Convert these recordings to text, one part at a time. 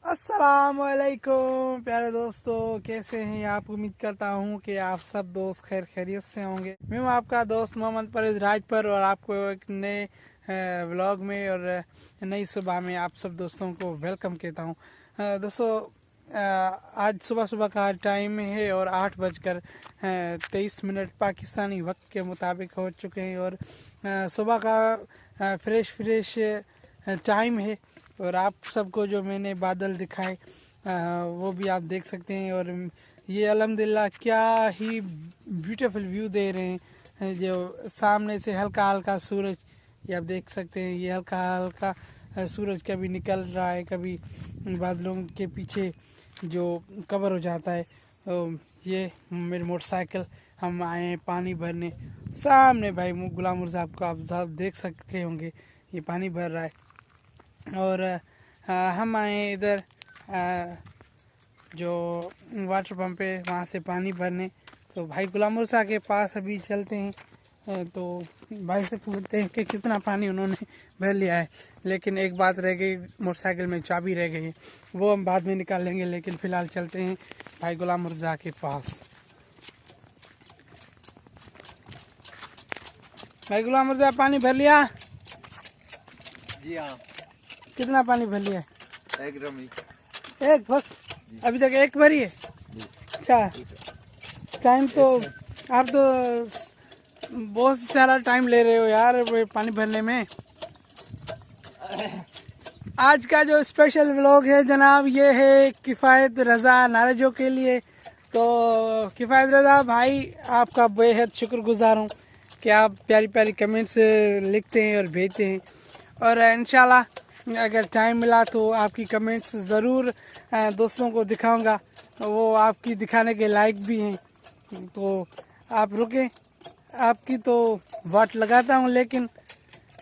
अस्सलामुअलैकुम प्यारे दोस्तों, कैसे हैं आप। उम्मीद करता हूं कि आप सब दोस्त खैर खैरियत से होंगे। मैं हूं आपका दोस्त मोहम्मद परवेज राजपर और आपको एक नए व्लॉग में और नई सुबह में आप सब दोस्तों को वेलकम कहता हूं। दोस्तों, आज सुबह सुबह का टाइम है और 8:23 पाकिस्तानी वक्त के मुताबिक हो चुके हैं और सुबह का फ्रेश टाइम है। और आप सबको जो मैंने बादल दिखाए वो भी आप देख सकते हैं। और ये अल्हम्दुलिल्लाह क्या ही ब्यूटीफुल व्यू दे रहे हैं। जो सामने से हल्का हल्का सूरज, ये आप देख सकते हैं, ये हल्का हल्का सूरज कभी निकल रहा है, कभी बादलों के पीछे जो कवर हो जाता है। तो ये मेरी मोटरसाइकिल, हम आए हैं पानी भरने। सामने भाई गुलाम मुर्जा आपको आप देख सकते होंगे, ये पानी भर रहा है। और हम आए इधर जो वाटर पंप है वहाँ से पानी भरने। तो भाई गुलाम मुर्सा के पास अभी चलते हैं। तो भाई से पूछते हैं कि कितना पानी उन्होंने भर लिया है। लेकिन एक बात रह गई, मोटरसाइकिल में चाबी रह गई है, वो हम बाद में निकाल लेंगे। लेकिन फ़िलहाल चलते हैं भाई गुलाम मुर्जा के पास। भाई गुलाम मुर्जा, पानी भर लिया? जी हाँ। कितना पानी भर लिया? एक रमी। एक बस? अभी तक एक भरी है? अच्छा, टाइम तो आप तो बहुत सारा टाइम ले रहे हो यार पानी भरने में। आज का जो स्पेशल व्लॉग है जनाब, ये है किफ़ायत रज़ा नारजों के लिए। तो किफ़ायत रज़ा भाई, आपका बेहद शुक्रगुजार हूँ कि आप प्यारी प्यारी कमेंट्स लिखते हैं और भेजते हैं। और इंशाल्लाह अगर टाइम मिला तो आपकी कमेंट्स ज़रूर दोस्तों को दिखाऊंगा, वो आपकी दिखाने के लायक भी हैं। तो आप रुकें, आपकी तो वाट लगाता हूँ लेकिन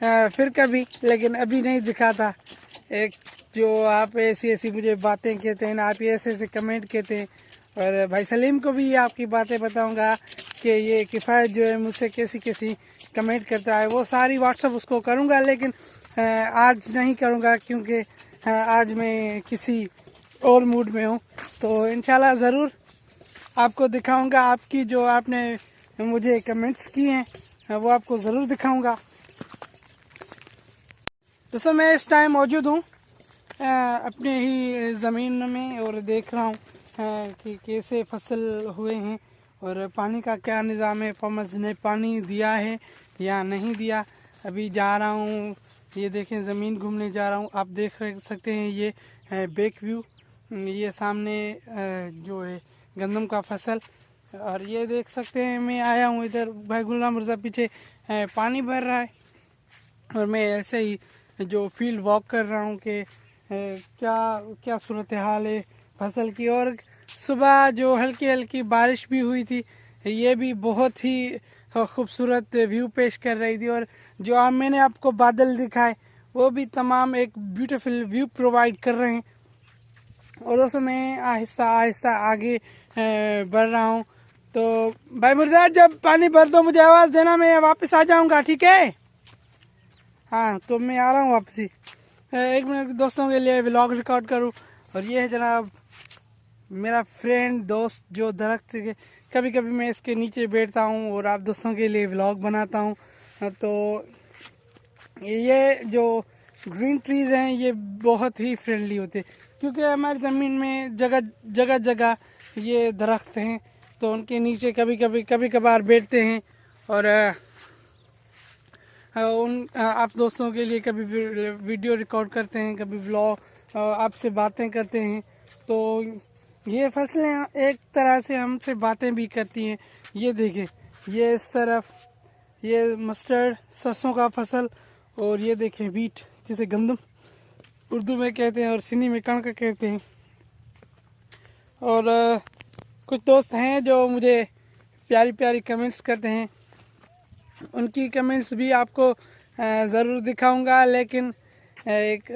फिर कभी, लेकिन अभी नहीं दिखाता। एक जो आप ऐसी ऐसी मुझे बातें कहते हैं ना, आप ये ऐसे ऐसे कमेंट कहते हैं। और भाई सलीम को भी आपकी बातें बताऊंगा कि ये किफ़ायत जो है मुझसे कैसी कैसी कमेंट करता है, वो सारी व्हाट्सअप उसको करूंगा। लेकिन आज नहीं करूंगा क्योंकि आज मैं किसी और मूड में हूँ। तो इंशाल्लाह ज़रूर आपको दिखाऊंगा, आपकी जो आपने मुझे कमेंट्स किए हैं वो आपको ज़रूर दिखाऊंगा। दोस्तों, मैं इस टाइम मौजूद हूँ अपने ही ज़मीन में और देख रहा हूँ कि कैसे फसल हुए हैं और पानी का क्या निज़ाम है। फार्मर्स ने पानी दिया है या नहीं दिया। अभी जा रहा हूँ, ये देखें, ज़मीन घूमने जा रहा हूँ। आप देख सकते हैं, ये है बैक व्यू। ये सामने जो है गंदम का फसल। और ये देख सकते हैं मैं आया हूँ इधर, भाई गुलाम मुर्जा पीछे पानी भर रहा है और मैं ऐसे ही जो फील्ड वॉक कर रहा हूँ कि क्या क्या सूरत हाल है फसल की। और सुबह जो हल्की हल्की बारिश भी हुई थी, ये भी बहुत ही खूबसूरत व्यू पेश कर रही थी। और जो आप मैंने आपको बादल दिखाए वो भी तमाम एक ब्यूटीफुल व्यू प्रोवाइड कर रहे हैं। और दोस्तों, मैं आहिस्ता आहिस्ता आगे बढ़ रहा हूँ। तो भाई मुर्जा, जब पानी भर दो मुझे आवाज़ देना, मैं वापस आ जाऊँगा, ठीक है? हाँ, तो मैं आ रहा हूँ वापसी। एक मिनट दोस्तों के लिए व्लॉग रिकॉर्ड करूँ। और ये है जनाब मेरा फ्रेंड दोस्त जो दरख्त के, कभी कभी मैं इसके नीचे बैठता हूँ और आप दोस्तों के लिए व्लॉग बनाता हूँ। तो ये जो ग्रीन ट्रीज़ हैं ये बहुत ही फ्रेंडली होते हैं क्योंकि हमारी ज़मीन में जगह जगह ये दरख्त हैं। तो उनके नीचे कभी कभार बैठते हैं और आप दोस्तों के लिए कभी वीडियो रिकॉर्ड करते हैं, कभी व्लॉग आपसे बातें करते हैं। तो ये फसलें एक तरह से हमसे बातें भी करती हैं। ये देखें, ये इस तरफ ये मस्टर्ड सरसों का फसल, और ये देखें वीट, जिसे गंदम उर्दू में कहते हैं और सिंधी में कणक कहते हैं। और कुछ दोस्त हैं जो मुझे प्यारी प्यारी कमेंट्स करते हैं, उनकी कमेंट्स भी आपको ज़रूर दिखाऊंगा। लेकिन एक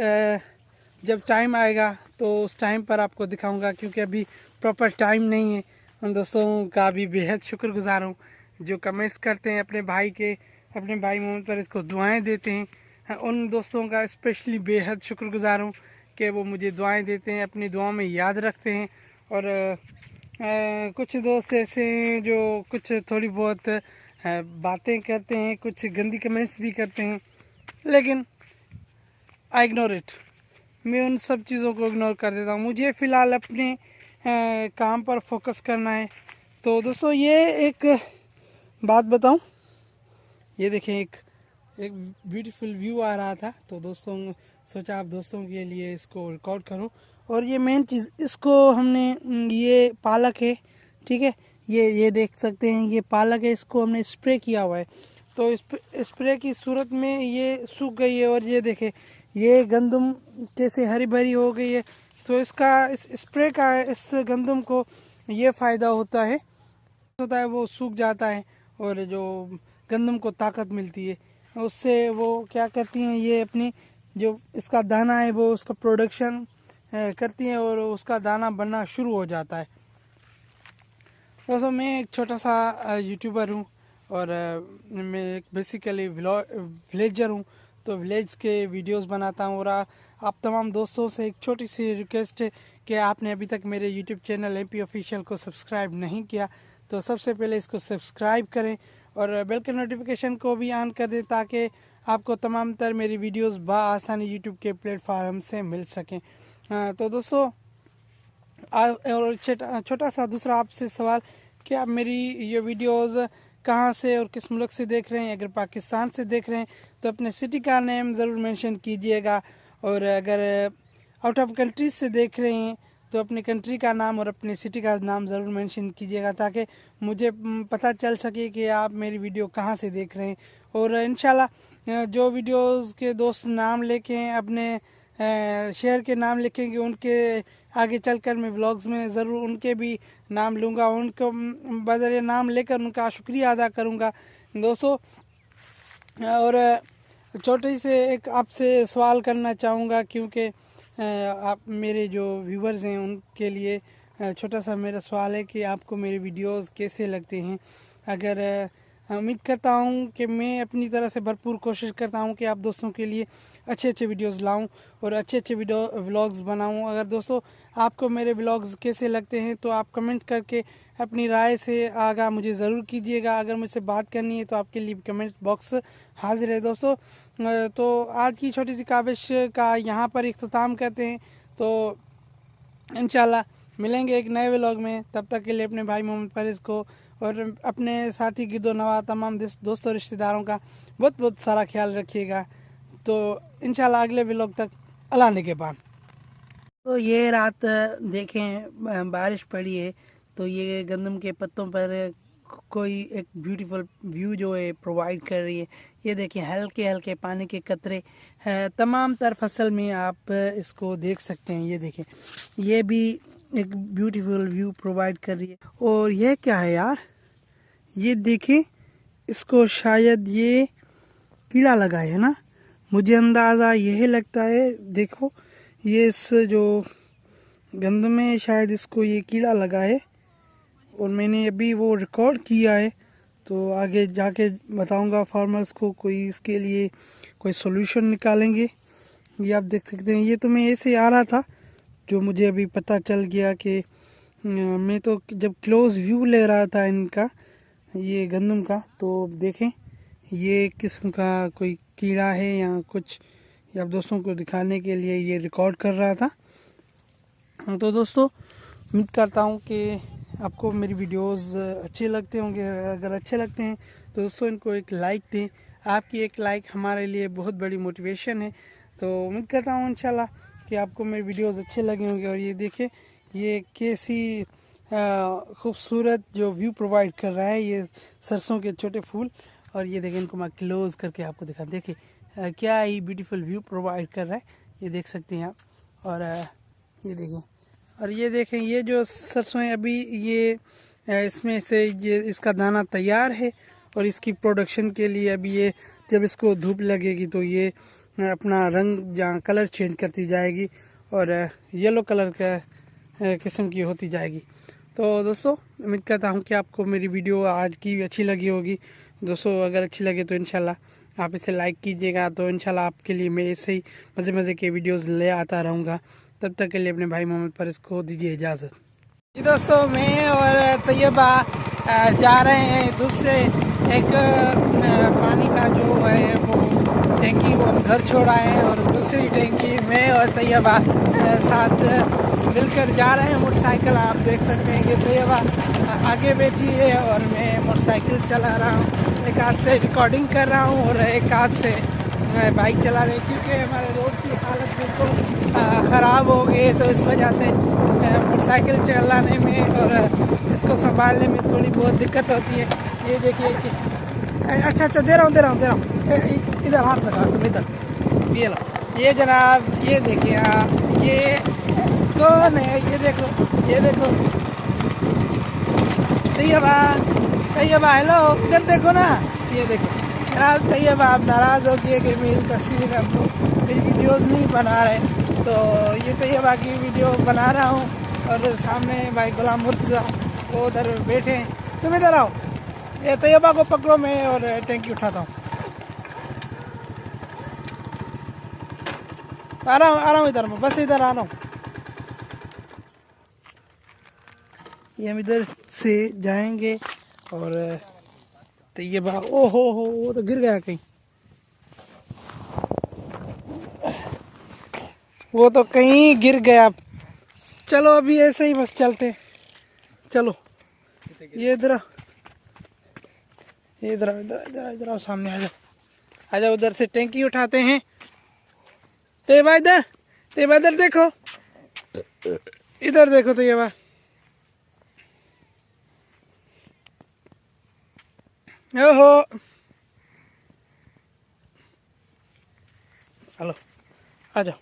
जब टाइम आएगा तो उस टाइम पर आपको दिखाऊंगा क्योंकि अभी प्रॉपर टाइम नहीं है। उन दोस्तों का भी बेहद शुक्रगुजार हूँ जो कमेंट्स करते हैं अपने भाई के, अपने भाई मोहम्मद पर इसको दुआएं देते हैं। उन दोस्तों का स्पेशली बेहद शुक्रगुजार हूँ के वो मुझे दुआएं देते हैं, अपनी दुआओं में याद रखते हैं। और कुछ दोस्त ऐसे हैं जो कुछ थोड़ी बहुत बातें करते हैं, कुछ गंदी कमेंट्स भी करते हैं, लेकिन आई इग्नोर इट। मैं उन सब चीज़ों को इग्नोर कर देता हूँ। मुझे फ़िलहाल अपने काम पर फोकस करना है। तो दोस्तों ये एक बात बताऊँ, ये देखें एक ब्यूटीफुल व्यू आ रहा था, तो दोस्तों सोचा आप दोस्तों के लिए इसको रिकॉर्ड करूं। और ये मेन चीज़, इसको हमने ये पालक है, ठीक है, ये देख सकते हैं, ये पालक है, इसको हमने स्प्रे किया हुआ है। तो स्प्रे की सूरत में ये सूख गई है। और ये देखें ये गंदम कैसे हरी भरी हो गई है। तो इसका इस स्प्रे का इस गंदम को ये फ़ायदा होता है वो सूख जाता है और जो गंदम को ताकत मिलती है, उससे वो क्या करती हैं, ये अपनी जो इसका दाना है वो उसका प्रोडक्शन करती हैं और उसका दाना बनना शुरू हो जाता है। दोस्तों मैं एक छोटा सा यूट्यूबर हूँ और मैं एक बेसिकली विलेजर हूँ। तो विलेज के वीडियोस बनाता हूँ। और आप तमाम दोस्तों से एक छोटी सी रिक्वेस्ट है कि आपने अभी तक मेरे यूट्यूब चैनल MP ऑफिशियल को सब्सक्राइब नहीं किया तो सबसे पहले इसको सब्सक्राइब करें और बेल के नोटिफिकेशन को भी ऑन कर दें ताकि आपको तमाम तर मेरी वीडियोस आसानी यूट्यूब के प्लेटफार्म से मिल सकें। तो दोस्तों और छोटा सा दूसरा आपसे सवाल कि आप मेरी ये वीडियोस कहाँ से और किस मुल्क से देख रहे हैं। अगर पाकिस्तान से देख रहे हैं तो अपने सिटी का नेम ज़रूर मेंशन कीजिएगा, और अगर आउट ऑफ कंट्री से देख रहे हैं तो अपने कंट्री का नाम और अपनी सिटी का नाम ज़रूर मेंशन कीजिएगा ताकि मुझे पता चल सके कि आप मेरी वीडियो कहाँ से देख रहे हैं। और इंशाल्लाह जो वीडियोस के दोस्त नाम लेके अपने शहर के नाम लिखेंगे उनके आगे चलकर मैं व्लॉग्स में ज़रूर उनके भी नाम लूँगा, उनको बज़रिए नाम लेकर उनका शुक्रिया अदा करूँगा दोस्तों। और छोटे से एक आपसे सवाल करना चाहूँगा क्योंकि आप मेरे जो व्यूवर्स हैं उनके लिए छोटा सा मेरा सवाल है कि आपको मेरे वीडियोस कैसे लगते हैं। अगर उम्मीद करता हूँ कि मैं अपनी तरह से भरपूर कोशिश करता हूँ कि आप दोस्तों के लिए अच्छे अच्छे वीडियोस लाऊं और अच्छे अच्छे व्लॉग्स बनाऊं। अगर दोस्तों आपको मेरे व्लॉग्स कैसे लगते हैं तो आप कमेंट करके अपनी राय से आगाह मुझे ज़रूर कीजिएगा। अगर मुझसे बात करनी है तो आपके लिए कमेंट बॉक्स हाजिर है दोस्तों। तो आज की छोटी सी काविश का यहाँ पर इख्तिताम करते हैं। तो इंशाल्लाह मिलेंगे एक नए व्लॉग में। तब तक के लिए अपने भाई मोहम्मद फारिस को और अपने साथी गिरदो नवा तमाम दोस्तों रिश्तेदारों का बहुत बहुत सारा ख्याल रखिएगा। तो इंशाल्लाह अगले व्लॉग तक अल्लाह ने के बाद। तो ये रात देखें बारिश पड़ी है तो ये गंदम के पत्तों पर कोई एक ब्यूटीफुल व्यू जो है प्रोवाइड कर रही है। ये देखें हल्के हल्के पानी के कतरे तमाम तर फसल में आप इसको देख सकते हैं। ये देखें ये भी एक ब्यूटीफुल व्यू प्रोवाइड कर रही है। और ये क्या है यार, ये देखें इसको शायद ये कीड़ा लगा है ना, मुझे अंदाज़ा यही लगता है। देखो ये इस जो गंदम में शायद इसको ये कीड़ा लगा है और मैंने अभी वो रिकॉर्ड किया है। तो आगे जाके बताऊंगा फार्मर्स को, कोई इसके लिए कोई सॉल्यूशन निकालेंगे। ये आप देख सकते हैं। ये तो मैं ऐसे आ रहा था जो मुझे अभी पता चल गया कि मैं तो जब क्लोज व्यू ले रहा था इनका ये गंदम का, तो देखें ये किस्म का कोई कीड़ा है या कुछ, ये आप दोस्तों को दिखाने के लिए ये रिकॉर्ड कर रहा था। तो दोस्तों उम्मीद करता हूँ कि आपको मेरी वीडियोस अच्छे लगते होंगे। अगर अच्छे लगते हैं तो दोस्तों इनको एक लाइक दें। आपकी एक लाइक हमारे लिए बहुत बड़ी मोटिवेशन है। तो उम्मीद करता हूँ इंशाल्लाह कि आपको मेरे वीडियोस अच्छे लगे होंगे। और ये देखें ये कैसी खूबसूरत जो व्यू प्रोवाइड कर रहा है, ये सरसों के छोटे फूल। और ये देखें इनको मैं क्लोज करके आपको दिखा, देखिए क्या ही ब्यूटीफुल व्यू प्रोवाइड कर रहा है, ये देख सकते हैं आप। और ये देखें, और ये देखें ये जो सरसों है अभी ये इसमें से ये इसका दाना तैयार है और इसकी प्रोडक्शन के लिए अभी ये जब इसको धूप लगेगी तो ये अपना रंग जहाँ कलर चेंज करती जाएगी और येलो कलर का किस्म की होती जाएगी। तो दोस्तों उम्मीद करता हूँ कि आपको मेरी वीडियो आज की अच्छी लगी होगी। दोस्तों अगर अच्छी लगे तो इंशाल्लाह आप इसे लाइक कीजिएगा तो इंशाल्लाह आपके लिए मैं ऐसे ही मज़े मज़े के वीडियोस ले आता रहूँगा। तब तक के लिए अपने भाई मोहम्मद फारिस को दीजिए इजाज़त। जी दोस्तों, मैं और तैयबा जा रहे हैं दूसरे एक पानी का जो है वो टैंकी वो हम घर छोड़ा है, और दूसरी टैंकी मैं और तैयबा साथ मिलकर जा रहे हैं। मोटरसाइकिल आप देख सकते हैं कि तैयबा आगे बैठी है और मैं मोटरसाइकिल चला रहा हूँ। एक हाथ से रिकॉर्डिंग कर रहा हूँ और एक हाथ से बाइक चला रहे, क्योंकि हमारे रोड की हालत बिल्कुल ख़राब हो गई है, तो इस वजह से मोटरसाइकिल चलाने में और इसको संभालने में थोड़ी बहुत दिक्कत होती है। ये देखिए कि अच्छा दे रहा हूँ इधर हाथ लगा तुम, इधर ये लो। ये जनाब ये देखिए आप, ये कौन है, ये देखो तैयबा हेलो, इधर देखो ना, ये देखो जनाब तैयबा आप नाराज़ हो गए कि मेरी तस्वीर आपको मेरी वीडियोस नहीं बना रहे, तो ये तैयबा की वीडियो बना रहा हूँ। और सामने भाई गुलाम मुर्तज़ा वो उधर बैठे हैं, तुम इधर आओ, ये तैयबा को पकड़ो, मैं और टैंकी उठाता हूँ। आ रहा हूँ इधर, मैं बस इधर आ रहा हूँ। ये हम इधर से जाएंगे और तैयबा ओहो हो वो तो गिर गया कहीं, वो तो कहीं गिर गया। चलो अभी ऐसे ही बस चलते, चलो ये इधर आओ, सामने आ जाओ उधर से टैंकी उठाते हैं। तैयबा इधर देखो, इधर देखो तैयबा, ओहो हेलो आ जाओ,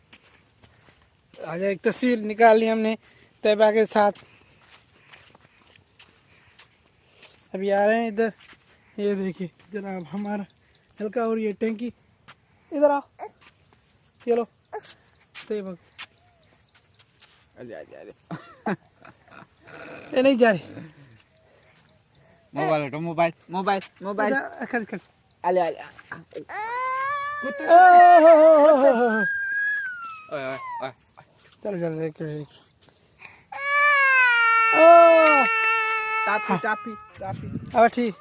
एक तस्वीर निकाल ली हमने तैयबा के साथ। अभी आ रहे हैं इधर, ये देखिए जनाब हमारा हल्का, और ये टैंकी इधर आओ, ये लो तैयबा, ये नहीं जा रही, मोबाइल खर्च आले चल टापी अब ठीक।